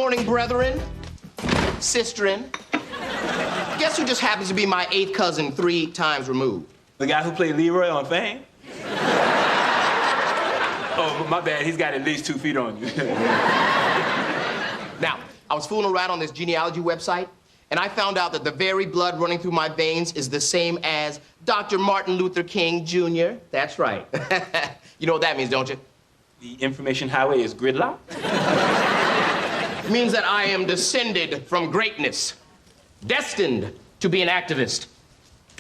morning, brethren, sisterin. Guess who just happens to be my 8th cousin 3 times removed? The guy who played Leroy on Fame? Oh, my bad. He's got at least 2 feet on you. Now, I was fooling around on this genealogy website, and I found out that the very blood running through my veins is the same as Dr. Martin Luther King, Jr. That's right. You know what that means, don't you? The information highway is gridlocked? It means that I am descended from greatness, destined to be an activist.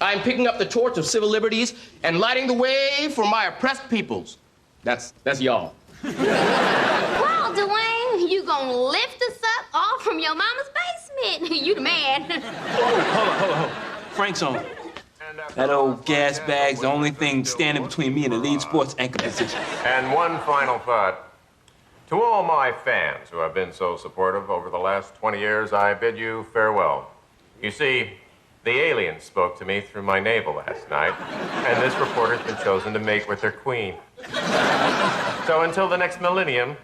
I am picking up the torch of civil liberties and lighting the way for my oppressed peoples. That's y'all. Well, Dwayne, you gonna lift us up all from your mama's basement. You the man. Hold on. Frank's on. That old gas bag's the only thing standing between me and the lead sports anchor position. And one final thought. To all my fans who have been so supportive over the last 20 years, I bid you farewell. You see, the aliens spoke to me through my navel last night, and this reporter's been chosen to mate with their queen. So until the next millennium,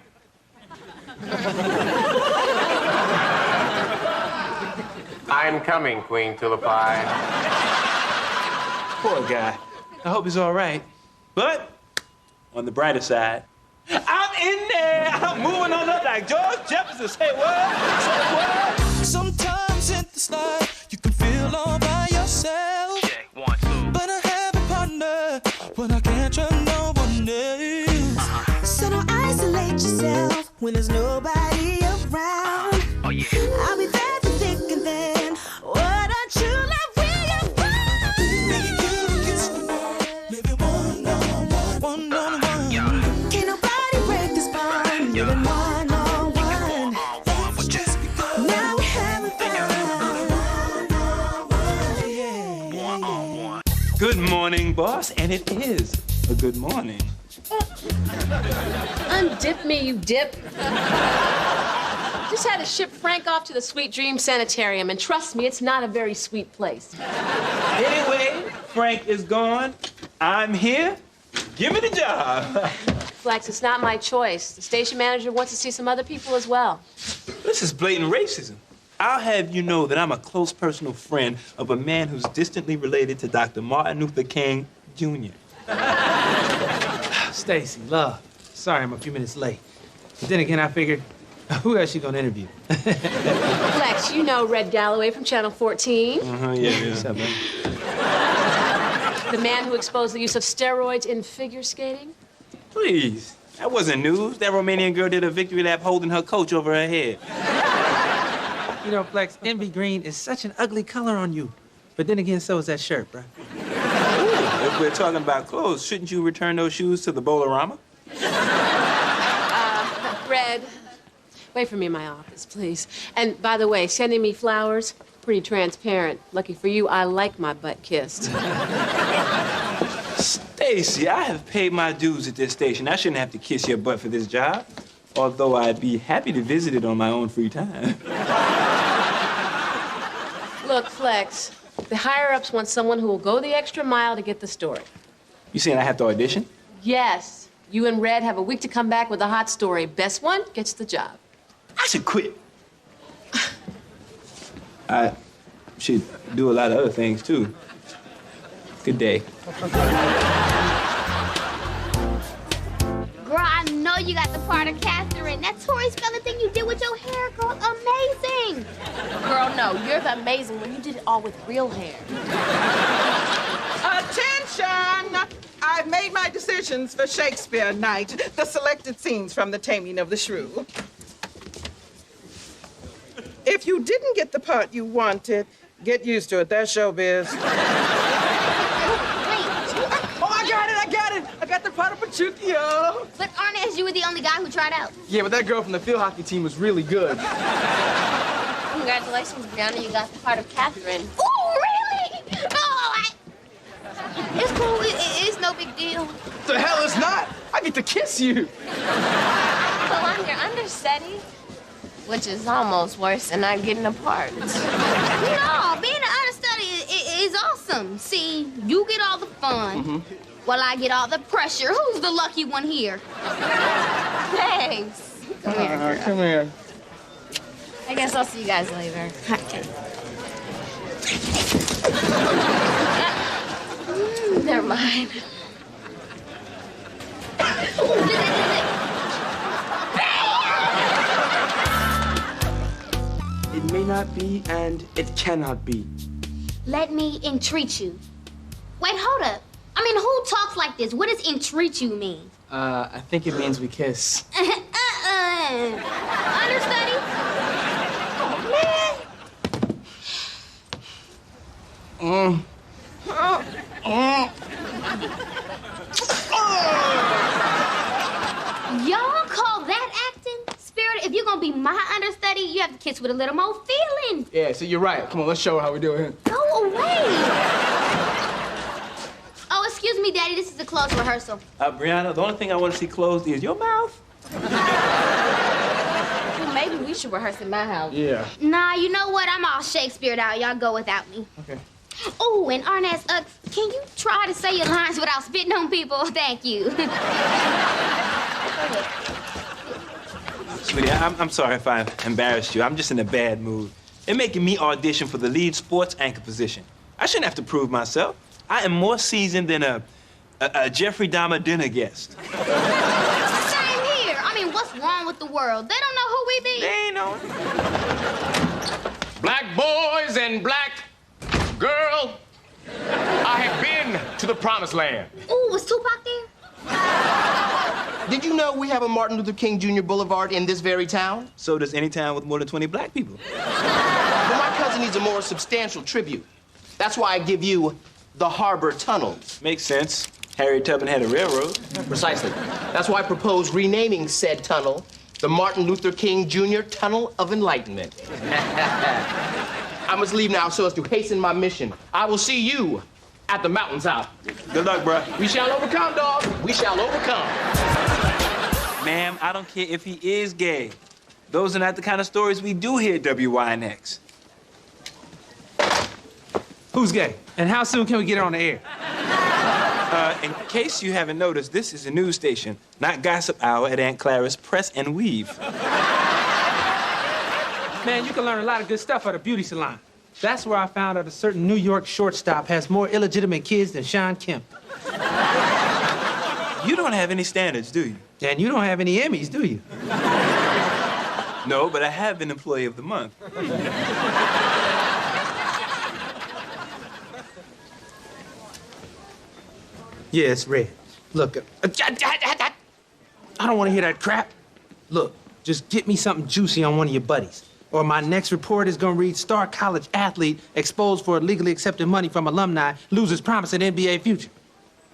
I'm coming, Queen Tulipai. Poor guy. I hope he's all right. But on the brighter side, I'm in there. I'm moving on up like George Jefferson. Say what? Say what? Sometimes in this life, you can feel all by yourself. Check, 1, 2. But I have a partner when I can't trust no one else. So don't isolate yourself when there's nobody around. Oh, yeah. I'll be there to thick and thin. What a true love will you find? Maybe you can kiss me, maybe one-on-one, one-on-one. Yeah. Can't nobody break this bond, Yeah. living one-on-one. One-on-one, Just because now we're having fun. One-on-one. Good morning, boss. And it is a good morning. Undip me, you dip. Just had to ship Frank off to the Sweet Dream Sanitarium, and trust me, it's not a very sweet place. Anyway, Frank is gone. I'm here. Give me the job. Flex, it's not my choice. The station manager wants to see some other people as well. This is blatant racism. I'll have you know that I'm a close personal friend of a man who's distantly related to Dr. Martin Luther King, Jr. Stacy, love. Sorry I'm a few minutes late. But then again, I figured, who else you gonna interview? Flex, you know Red Galloway from Channel 14. Yeah. What's up, man? The man who exposed the use of steroids in figure skating. Please. That wasn't news. That Romanian girl did a victory lap holding her coach over her head. You know, Flex, envy green is such an ugly color on you. But then again, so is that shirt, bro. If we're talking about clothes, shouldn't you return those shoes to the Bowl-orama? Red, wait for me in my office, please. And by the way, sending me flowers, pretty transparent. Lucky for you, I like my butt kissed. Stacy, I have paid my dues at this station. I shouldn't have to kiss your butt for this job. Although I'd be happy to visit it on my own free time. Look, Flex, the higher-ups want someone who will go the extra mile to get the story. You saying I have to audition? Yes, you and Red have a week to come back with a hot story. Best one gets the job. I should quit. I should do a lot of other things, too. Good day. Girl, I know you got the part of Catherine. That Tori Spelling thing you did with your hair, girl, amazing. Girl, no, you're the amazing one. You did it all with real hair. Attention! I've made my decisions for Shakespeare night. The selected scenes from the Taming of the Shrew. If you didn't get the part you wanted, get used to it. That's showbiz. Oh, I got it! I got the part of Petruchio. But Arnaz, you were the only guy who tried out. Yeah, but that girl from the field hockey team was really good. Congratulations, Brianna, you got the part of Catherine. Ooh, really? Oh, it's cool. It's no big deal. The hell it's not! I get to kiss you! So I'm your understudy, which is almost worse than not getting a part. No, being an understudy is awesome. See, you get all the fun, while I get all the pressure. Who's the lucky one here? Thanks. Come here, girl. Come here. I guess I'll see you guys later. Okay. Never mind. It may not be, and it cannot be. Let me entreat you. Wait, hold up. I mean, who talks like this? What does entreat you mean? I think it means we kiss. Understudy? Oh, man. Y'all call that acting? Spirit, if you're gonna be my understudy, you have to kiss with a little more feeling. Yeah, so you're right. Come on, let's show her how we do it. Go away. Oh, excuse me, Daddy. This is a closed rehearsal. Brianna, the only thing I want to see closed is your mouth. Well, maybe we should rehearse in my house. Yeah. Nah, you know what? I'm all Shakespeare'd out. Y'all go without me. Okay. Oh, and Arnaz, can you try to say your lines without spitting on people? Thank you. Sweetie, I'm sorry if I embarrassed you. I'm just in a bad mood. They're making me audition for the lead sports anchor position. I shouldn't have to prove myself. I am more seasoned than a Jeffrey Dahmer dinner guest. Same here. I mean, what's wrong with the world? They don't know who we be. They ain't know. Black boys and black girl, I have been to the promised land. Ooh, was Tupac there? Did you know we have a Martin Luther King Jr. Boulevard in this very town? So does any town with more than 20 black people. But my cousin needs a more substantial tribute. That's why I give you the Harbor Tunnel. Makes sense. Harriet Tubman had a railroad. Precisely. That's why I propose renaming said tunnel the Martin Luther King Jr. Tunnel of Enlightenment. I must leave now so as to hasten my mission. I will see you at the mountaintop. Good luck, bro. We shall overcome, dog. We shall overcome. Ma'am, I don't care if he is gay. Those are not the kind of stories we do here at WYNX. Who's gay? And how soon can we get it on the air? In case you haven't noticed, this is a news station, not gossip hour at Aunt Clara's Press and Weave. Man, you can learn a lot of good stuff at a beauty salon. That's where I found out a certain New York shortstop has more illegitimate kids than Sean Kemp. You don't have any standards, do you? And you don't have any Emmys, do you? No, but I have been Employee of the Month. Yeah, it's red. Look, I don't want to hear that crap. Look, just get me something juicy on one of your buddies. Or my next report is gonna read star college athlete exposed for illegally accepting money from alumni loses promising NBA future.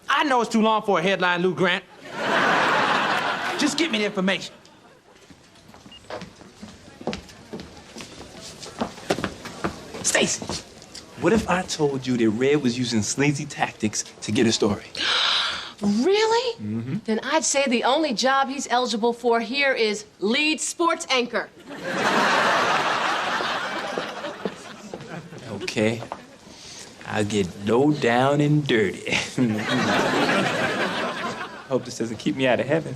I know it's too long for a headline, Lou Grant. Just get me the information. Stacy. What if I told you that Red was using sleazy tactics to get a story? Really? Mm-hmm. Then I'd say the only job he's eligible for here is lead sports anchor. Okay. I'll get low down and dirty. Hope this doesn't keep me out of heaven.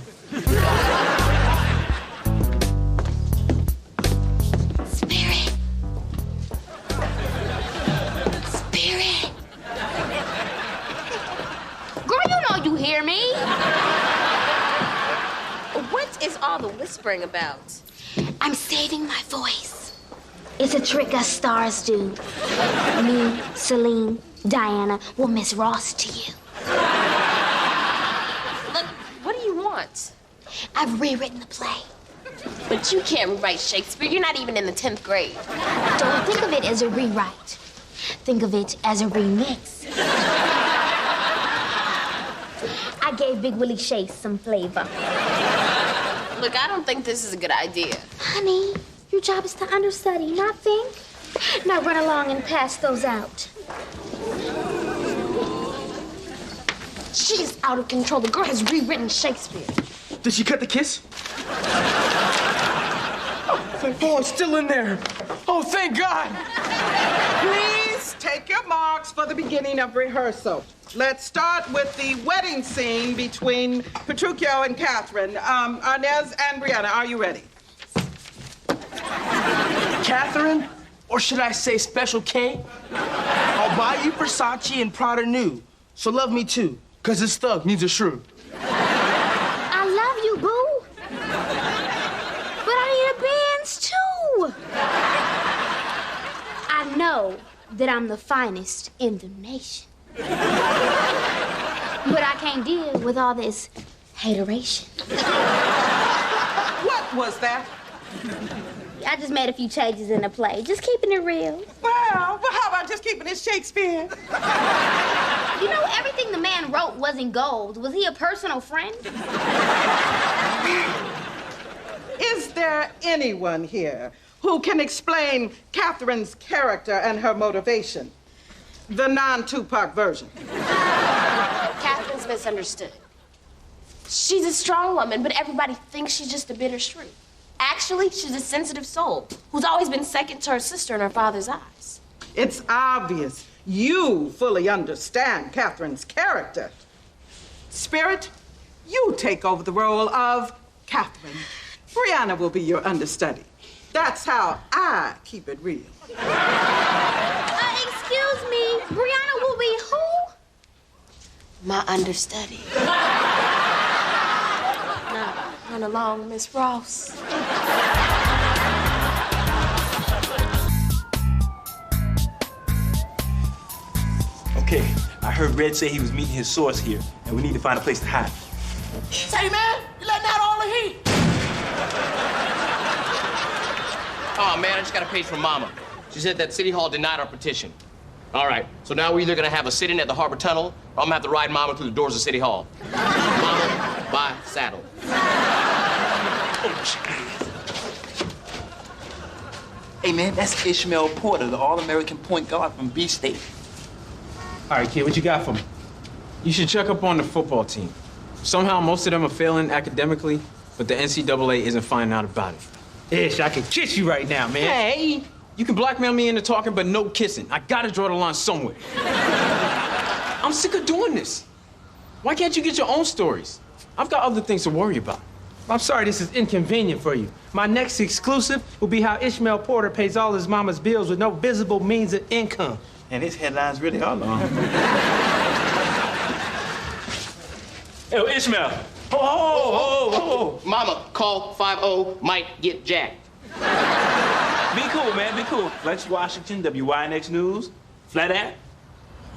Spirit. Spirit. Girl, you know you hear me. What is all the whispering about? I'm saving my voice. It's a trick us stars do. Me, Celine, Diana will Miss Ross to you. Look, what do you want? I've rewritten the play. But you can't rewrite Shakespeare. You're not even in the 10th grade. Don't think of it as a rewrite. Think of it as a remix. I gave Big Willie Chase some flavor. Look, I don't think this is a good idea. Honey, your job is to understudy, not think. Now run along and pass those out. She is out of control. The girl has rewritten Shakespeare. Did she cut the kiss? Oh, it's still in there. Oh, thank God. Please take your marks for the beginning of rehearsal. Let's start with the wedding scene between Petruchio and Catherine. Arnez and Brianna, are you ready? Catherine, or should I say Special K? I'll buy you Versace and Prada new. So love me too, cause this thug needs a shrew. I love you, boo. But I need a Benz too. I know that I'm the finest in the nation. But I can't deal with all this hateration. What was that? I just made a few changes in the play, just keeping it real. Well, how about just keeping it Shakespeare? You know, everything the man wrote wasn't gold. Was he a personal friend? Is there anyone here who can explain Catherine's character and her motivation? The non-Tupac version. Catherine's misunderstood. She's a strong woman, but everybody thinks she's just a bitter shrew. Actually, she's a sensitive soul who's always been second to her sister in her father's eyes. It's obvious you fully understand Catherine's character. Spirit, you take over the role of Catherine. Brianna will be your understudy. That's how I keep it real. Excuse me, Brianna will be who? My understudy. Now, run along, Miss Ross. Okay, I heard Red say he was meeting his source here, and we need to find a place to hide. Say, man, you letting out all the heat. Oh, man, I just got a page from Mama. She said that City Hall denied our petition. All right, so now we're either gonna have a sit-in at the Harbor Tunnel, or I'm gonna have to ride Mama through the doors of City Hall. Mama, bye, saddle. Hey, man, that's Ishmael Porter, the All-American point guard from B-State. All right, kid, what you got for me? You should check up on the football team. Somehow most of them are failing academically, but the NCAA isn't finding out about it. Ish, I can kiss you right now, man. Hey, you can blackmail me into talking, but no kissing. I gotta draw the line somewhere. I'm sick of doing this. Why can't you get your own stories? I've got other things to worry about. I'm sorry this is inconvenient for you. My next exclusive will be how Ishmael Porter pays all his mama's bills with no visible means of income. And his headlines really are long. Yo, Ishmael. Oh. Mama, call 50, might get jacked. Be cool, man, be cool. Flex Washington, WYNX News, Flat App.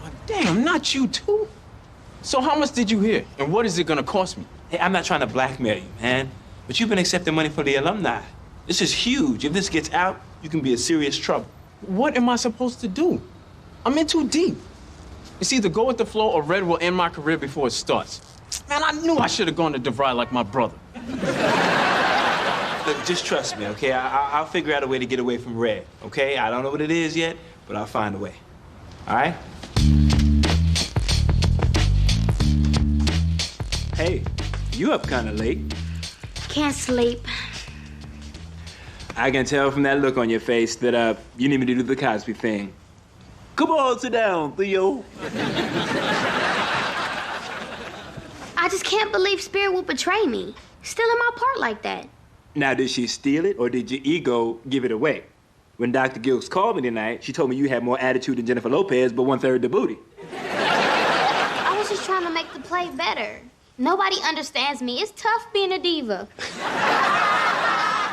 Oh, damn, not you too? So how much did you hear? And what is it gonna cost me? Hey, I'm not trying to blackmail you, man, but you've been accepting money for the alumni. This is huge. If this gets out, you can be in serious trouble. What am I supposed to do? I'm in too deep. It's either go with the flow or Red will end my career before it starts. Man, I knew I should have gone to DeVry like my brother. Look, just trust me, okay? I'll figure out a way to get away from Red, okay? I don't know what it is yet, but I'll find a way. All right? Hey, you up kind of late. Can't sleep. I can tell from that look on your face that you need me to do the Cosby thing. Come on, sit down, Theo. I just can't believe Spirit will betray me. Stealing my part like that. Now, did she steal it or did your ego give it away? When Dr. Gilks called me tonight, she told me you had more attitude than Jennifer Lopez, but 1/3 the booty. I was just trying to make the play better. Nobody understands me. It's tough being a diva.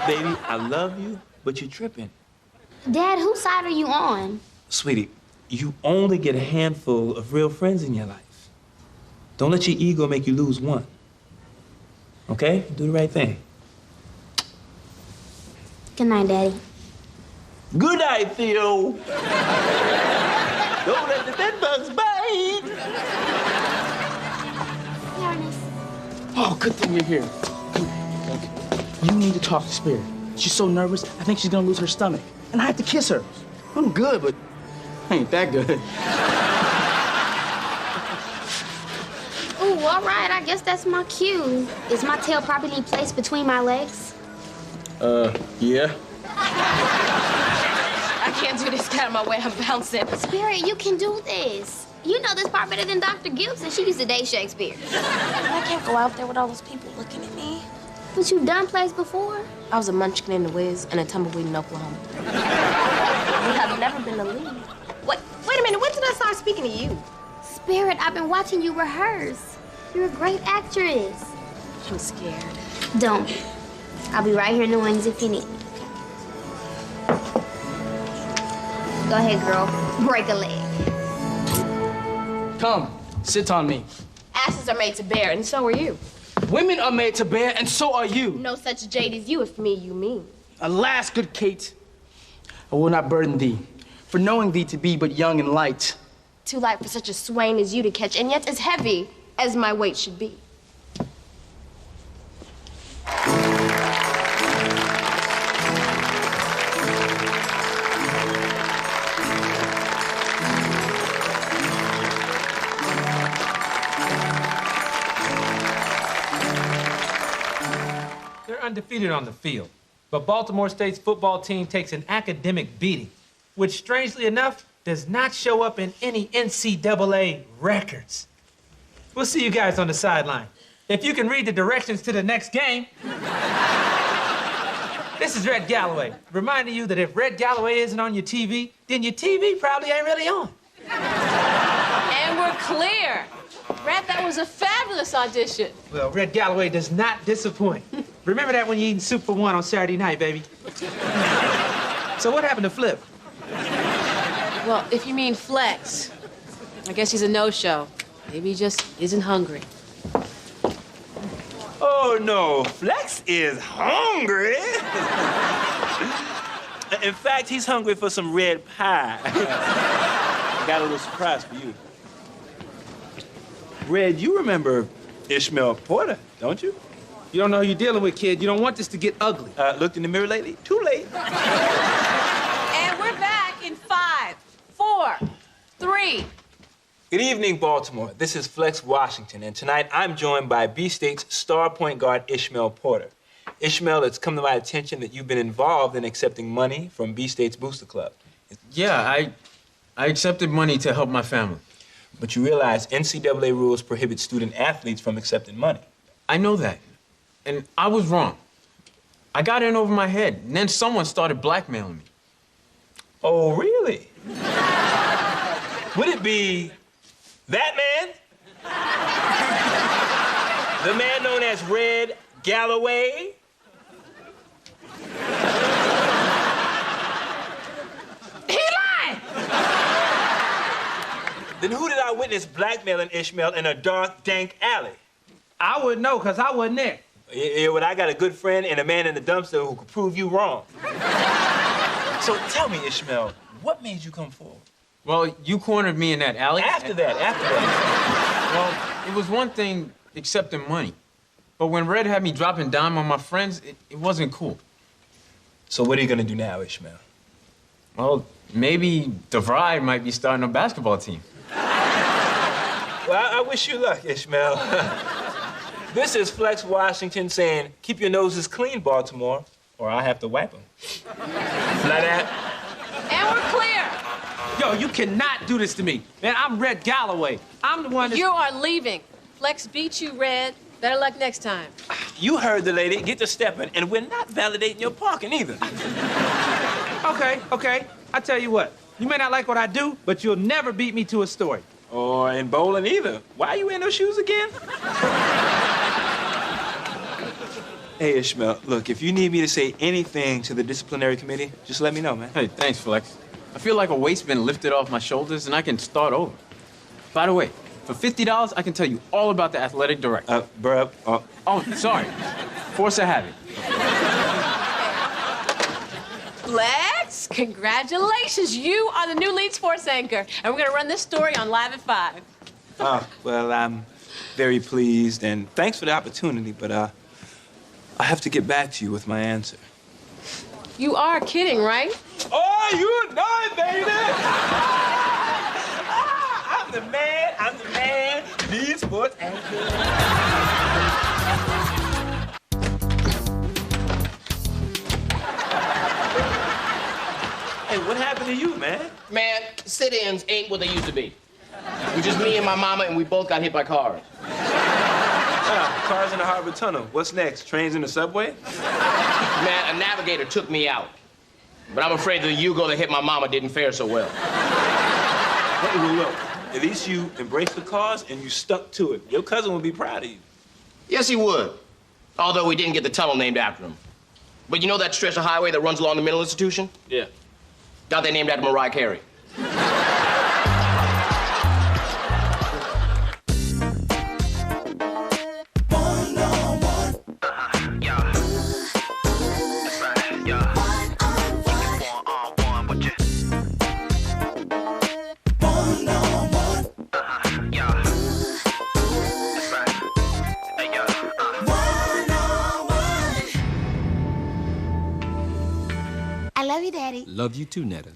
Baby, I love you, but you're tripping. Dad, whose side are you on? Sweetie, you only get a handful of real friends in your life. Don't let your ego make you lose one. Okay? Do the right thing. Good night, Daddy. Good night, Theo. Don't let the bedbugs bite. Ernest. Oh, good thing you're here. You need to talk to Spirit. She's so nervous, I think she's gonna lose her stomach. And I have to kiss her. I'm good, but ain't that good. Ooh, all right, I guess that's my cue. Is my tail properly placed between my legs? Yeah. I can't do this. Get out of my way. I'm bouncing. Spirit, you can do this. You know this part better than Dr. Gilson. She used to date Shakespeare. I can't go out there with all those people looking at me. Haven't you done plays before? I was a munchkin in the Wiz and a tumbleweed in Oklahoma. We have never been a lead. Wait a minute, when did I start speaking to you? Spirit, I've been watching you rehearse. You're a great actress. I'm scared. Don't be. I'll be right here in the wings if you need me. Go ahead, girl. Break a leg. Come, sit on me. Asses are made to bear, and so are you. Women are made to bear, and so are you. No such jade as you, if me you mean. Alas, good Kate, I will not burden thee, for knowing thee to be but young and light. Too light for such a swain as you to catch, and yet as heavy as my weight should be. They're undefeated on the field, but Baltimore State's football team takes an academic beating, which strangely enough does not show up in any NCAA records. We'll see you guys on the sideline. If you can read the directions to the next game. This is Red Galloway, reminding you that if Red Galloway isn't on your TV, then your TV probably ain't really on. And we're clear. Red, that was a fabulous audition. Well, Red Galloway does not disappoint. Remember that when you're eating soup for one on Saturday night, baby. So what happened to Flip? Well, if you mean Flex, I guess he's a no-show. Maybe he just isn't hungry. Oh, no. Flex is hungry. In fact, he's hungry for some red pie. I got a little surprise for you. Red, you remember Ishmael Porter, don't you? You don't know who you're dealing with, kid. You don't want this to get ugly. Looked in the mirror lately? Too late. And we're back in 5, 4, 3. Good evening, Baltimore. This is Flex Washington, and tonight I'm joined by B-State's star point guard, Ishmael Porter. Ishmael, it's come to my attention that you've been involved in accepting money from B-State's Booster Club. Yeah, I accepted money to help my family. But you realize NCAA rules prohibit student athletes from accepting money. I know that. And I was wrong. I got in over my head, and then someone started blackmailing me. Oh, really? Would it be that man? The man known as Red Galloway? He lied! Then who did I witness blackmailing Ishmael in a dark, dank alley? I wouldn't know, because I wasn't there. Yeah, well, I got a good friend and a man in the dumpster who could prove you wrong. So tell me, Ishmael, what made you come forward? Well, you cornered me in that alley. After that. Well, it was one thing accepting money. But when Red had me dropping dime on my friends, it wasn't cool. So what are you gonna do now, Ishmael? Well, maybe DeVry might be starting a basketball team. Well, I wish you luck, Ishmael. This is Flex Washington saying, keep your noses clean, Baltimore, or I'll have to wipe them. Like that? And we're clear. Yo, you cannot do this to me. Man, I'm Red Galloway. I'm the one that's... You are leaving. Flex beat you, Red. Better luck next time. You heard the lady. Get to stepping, and we're not validating your parking either. Okay. I tell you what. You may not like what I do, but you'll never beat me to a story. Or in bowling either. Why are you in those shoes again? Hey, Ishmael, look, if you need me to say anything to the disciplinary committee, just let me know, man. Hey, thanks, Flex. I feel like a weight's been lifted off my shoulders and I can start over. By the way, for $50, I can tell you all about the athletic director. Bruh. Oh, sorry. Force of habit. Flex, congratulations. You are the new lead sports anchor. And we're going to run this story on Live at 5. Well, I'm very pleased, and thanks for the opportunity, but I have to get back to you with my answer. You are kidding, right? Oh, you know it, baby! I'm the man, lead sports anchor. Hey, what happened to you, man? Man, sit-ins ain't what they used to be. It was just me and my mama, and we both got hit by cars. Cars in the Harbor Tunnel. What's next? Trains in the subway? Man, a navigator took me out. But I'm afraid the Yugo that hit my mama didn't fare so well. Hey, well, look. At least you embraced the cause and you stuck to it. Your cousin would be proud of you. Yes, he would. Although we didn't get the tunnel named after him. But you know that stretch of highway that runs along the mental institution? Yeah. Got they named after Mariah Carey. I love you, Daddy. Love you too, Netta.